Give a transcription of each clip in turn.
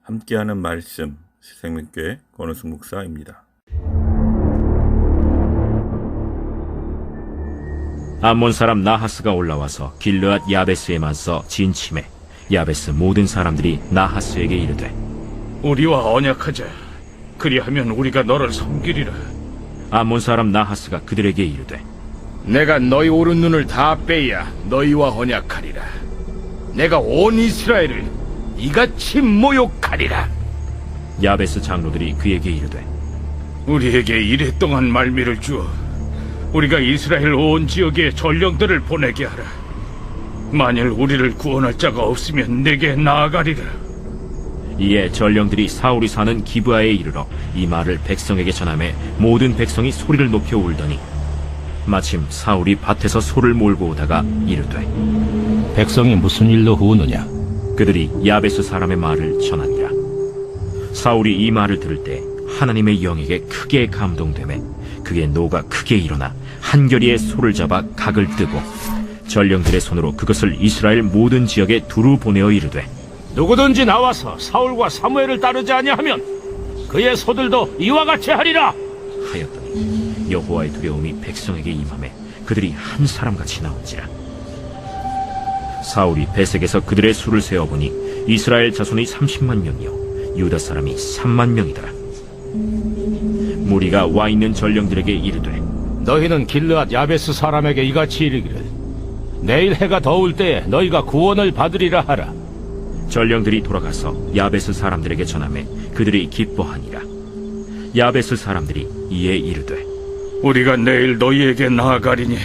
함께하는 말씀 새생명교회 권우숙 목사입니다. 암몬 사람 나하스가 올라와서 길르앗 야베스에 맞서 진침해 야베스 모든 사람들이 나하스에게 이르되 우리와 언약하자. 그리하면 우리가 너를 섬기리라. 암몬 사람 나하스가 그들에게 이르되 내가 너희 오른 눈을 다 빼야 너희와 언약하리라. 내가 온 이스라엘을 이같이 모욕하리라. 야베스 장로들이 그에게 이르되 우리에게 이랫동안 말미를 주어 우리가 이스라엘 온 지역에 전령들을 보내게 하라. 만일 우리를 구원할 자가 없으면 내게 나아가리라. 이에 전령들이 사울이 사는 기브아에 이르러 이 말을 백성에게 전하매 모든 백성이 소리를 높여 울더니 마침 사울이 밭에서 소를 몰고 오다가 이르되 백성이 무슨 일로 우느냐? 그들이 야베스 사람의 말을 전하니라. 사울이 이 말을 들을 때 하나님의 영에게 크게 감동되매 그의 노가 크게 일어나 한결이의 소를 잡아 각을 뜨고 전령들의 손으로 그것을 이스라엘 모든 지역에 두루 보내어 이르되 누구든지 나와서 사울과 사무엘을 따르지 아니하면 그의 소들도 이와 같이 하리라. 하였더니 여호와의 두려움이 백성에게 임하매 그들이 한 사람같이 나온지라. 사울이 베색에서 그들의 수를 세어보니 이스라엘 자손이 30만 명이요 유다 사람이 3만 명이더라. 무리가 와 있는 전령들에게 이르되 너희는 길르앗 야베스 사람에게 이같이 이르기를 내일 해가 더울 때에 너희가 구원을 받으리라 하라. 전령들이 돌아가서 야베스 사람들에게 전하매 그들이 기뻐하니라. 야베스 사람들이 이에 이르되 우리가 내일 너희에게 나아가리니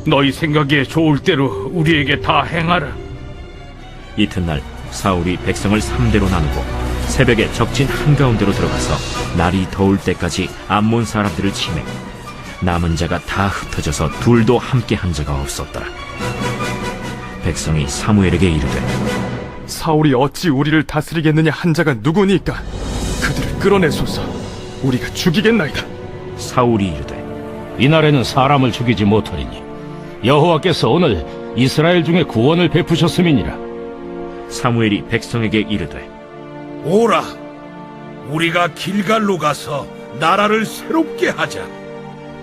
너희 생각에 좋을 대로 우리에게 다 행하라. 이튿날 사울이 백성을 3대로 나누고 새벽에 적진 한가운데로 들어가서 날이 더울 때까지 암몬 사람들을 치매 남은 자가 다 흩어져서 둘도 함께 한 자가 없었더라. 백성이 사무엘에게 이르되 사울이 어찌 우리를 다스리겠느냐 한 자가 누구니까 그들을 끌어내소서. 우리가 죽이겠나이다. 사울이 이르되 이날에는 사람을 죽이지 못하리니 여호와께서 오늘 이스라엘 중에 구원을 베푸셨음이니라. 사무엘이 백성에게 이르되 오라, 우리가 길갈로 가서 나라를 새롭게 하자.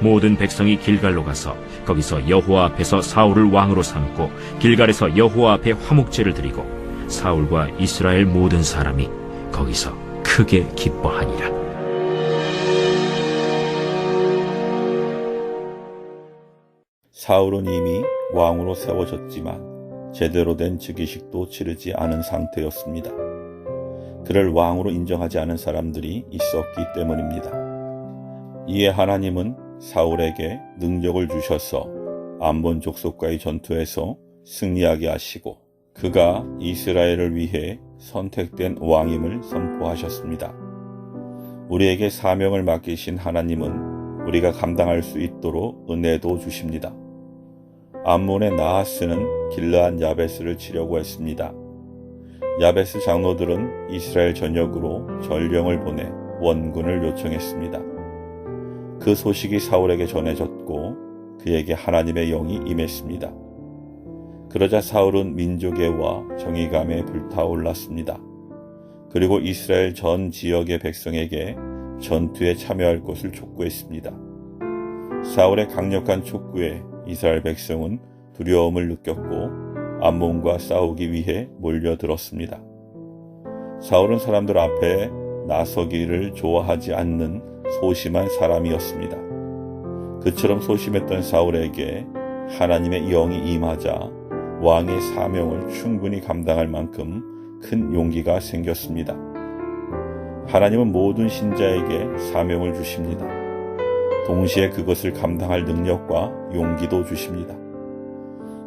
모든 백성이 길갈로 가서 거기서 여호와 앞에서 사울을 왕으로 삼고 길갈에서 여호와 앞에 화목제를 드리고 사울과 이스라엘 모든 사람이 거기서 크게 기뻐하니라. 사울은 이미 왕으로 세워졌지만 제대로 된 즉위식도 치르지 않은 상태였습니다. 그를 왕으로 인정하지 않은 사람들이 있었기 때문입니다. 이에 하나님은 사울에게 능력을 주셔서 암몬 족속과의 전투에서 승리하게 하시고 그가 이스라엘을 위해 선택된 왕임을 선포하셨습니다. 우리에게 사명을 맡기신 하나님은 우리가 감당할 수 있도록 은혜도 주십니다. 암몬의 나하스는 길르앗 야베스를 치려고 했습니다. 야베스 장로들은 이스라엘 전역으로 전령을 보내 원군을 요청했습니다. 그 소식이 사울에게 전해졌고 그에게 하나님의 영이 임했습니다. 그러자 사울은 민족애와 정의감에 불타올랐습니다. 그리고 이스라엘 전 지역의 백성에게 전투에 참여할 것을 촉구했습니다. 사울의 강력한 촉구에 이스라엘 백성은 두려움을 느꼈고 암몬과 싸우기 위해 몰려들었습니다. 사울은 사람들 앞에 나서기를 좋아하지 않는 소심한 사람이었습니다. 그처럼 소심했던 사울에게 하나님의 영이 임하자 왕의 사명을 충분히 감당할 만큼 큰 용기가 생겼습니다. 하나님은 모든 신자에게 사명을 주십니다. 동시에 그것을 감당할 능력과 용기도 주십니다.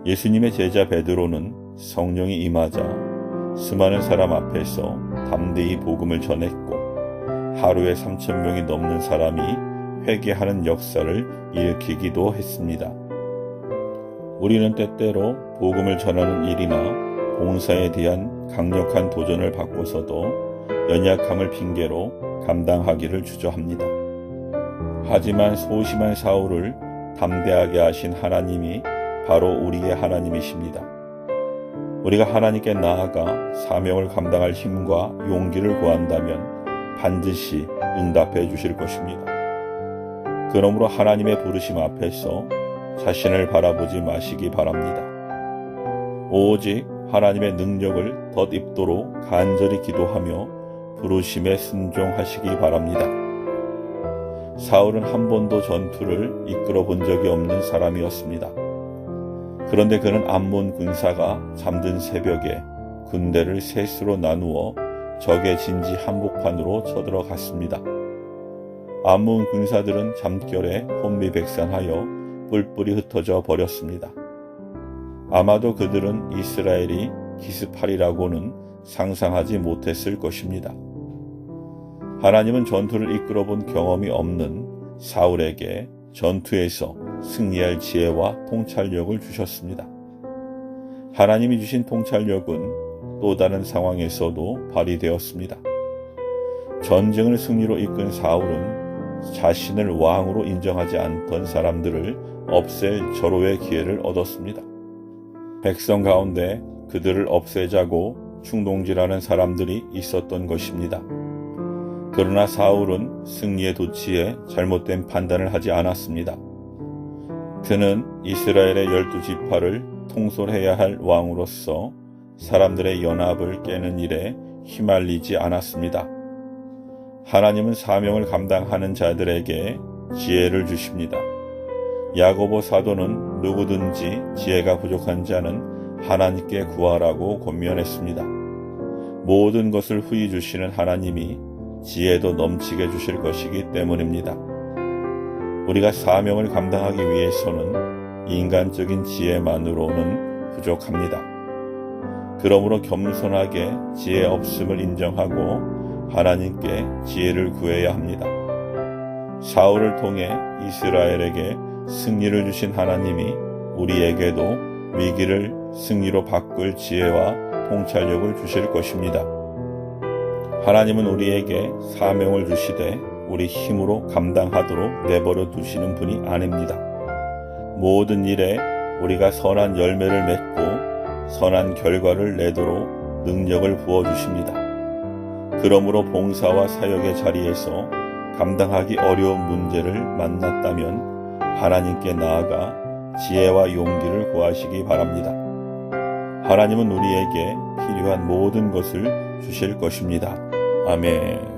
예수님의 제자 베드로는 성령이 임하자 수많은 사람 앞에서 담대히 복음을 전했고 하루에 3,000명이 넘는 사람이 회개하는 역사를 일으키기도 했습니다. 우리는 때때로 복음을 전하는 일이나 봉사에 대한 강력한 도전을 받고서도 연약함을 핑계로 감당하기를 주저합니다. 하지만 소심한 사울을 담대하게 하신 하나님이 바로 우리의 하나님이십니다. 우리가 하나님께 나아가 사명을 감당할 힘과 용기를 구한다면 반드시 응답해 주실 것입니다. 그러므로 하나님의 부르심 앞에서 자신을 바라보지 마시기 바랍니다. 오직 하나님의 능력을 덧입도록 간절히 기도하며 부르심에 순종하시기 바랍니다. 사울은 한 번도 전투를 이끌어 본 적이 없는 사람이었습니다. 그런데 그는 암몬 군사가 잠든 새벽에 군대를 셋으로 나누어 적의 진지 한복판으로 쳐들어갔습니다. 암몬 군사들은 잠결에 혼미백산하여 뿔뿔이 흩어져 버렸습니다. 아마도 그들은 이스라엘이 기습하리라고는 상상하지 못했을 것입니다. 하나님은 전투를 이끌어 본 경험이 없는 사울에게 전투에서 승리할 지혜와 통찰력을 주셨습니다. 하나님이 주신 통찰력은 또 다른 상황에서도 발휘되었습니다. 전쟁을 승리로 이끈 사울은 자신을 왕으로 인정하지 않던 사람들을 없앨 절호의 기회를 얻었습니다. 백성 가운데 그들을 없애자고 충동질하는 사람들이 있었던 것입니다. 그러나 사울은 승리의 도치에 잘못된 판단을 하지 않았습니다. 그는 이스라엘의 12지파를 통솔해야 할 왕으로서 사람들의 연합을 깨는 일에 휘말리지 않았습니다. 하나님은 사명을 감당하는 자들에게 지혜를 주십니다. 야고보 사도는 누구든지 지혜가 부족한 자는 하나님께 구하라고 권면했습니다. 모든 것을 후히 주시는 하나님이 지혜도 넘치게 주실 것이기 때문입니다. 우리가 사명을 감당하기 위해서는 인간적인 지혜만으로는 부족합니다. 그러므로 겸손하게 지혜 없음을 인정하고 하나님께 지혜를 구해야 합니다. 사울을 통해 이스라엘에게 승리를 주신 하나님이 우리에게도 위기를 승리로 바꿀 지혜와 통찰력을 주실 것입니다. 하나님은 우리에게 사명을 주시되 우리 힘으로 감당하도록 내버려 두시는 분이 아닙니다. 모든 일에 우리가 선한 열매를 맺고 선한 결과를 내도록 능력을 부어주십니다. 그러므로 봉사와 사역의 자리에서 감당하기 어려운 문제를 만났다면 하나님께 나아가 지혜와 용기를 구하시기 바랍니다. 하나님은 우리에게 필요한 모든 것을 주실 것입니다. 아멘.